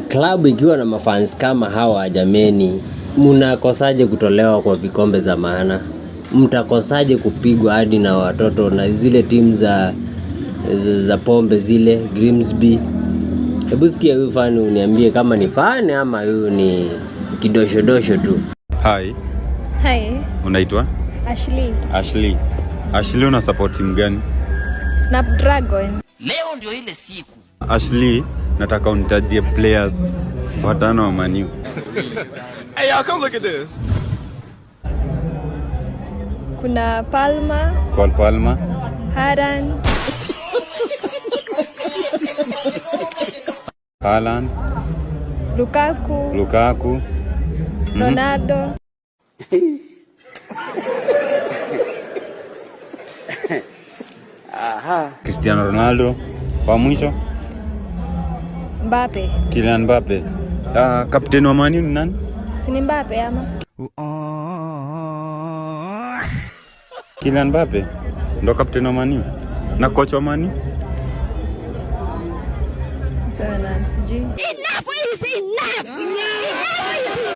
Klabu ikiwa na mafans kama hawa jameni, mnakosaje kutolewa kwa vikombe za maana? Mtakosaje kupigwa hadi na watoto na zile timu za pombe zile Grimsby? Hebu sikia huyu fan uniambie kama ni fan ama huyu ni kidosho tu. Hi. Hi. Unaitwa? Ashley. Ashley una support team gani? Snapdragon. Leo ndio ile siku. Ashley, nataka unitajie players watano wa Man U. Hey y'all, come look at this. Kuna Palmer, Cole Palmer, Haaland, Lukaku, Ronaldo. Cristiano Ronaldo, wa mwisho Mbappe. Kylian Mbappe. Kapteni wa Man U ni nani? Si ni Mbappe ama? Kylian Mbappe ndo kapteni wa Man U na coach wa Man U. Sana, sijui. Enough is enough.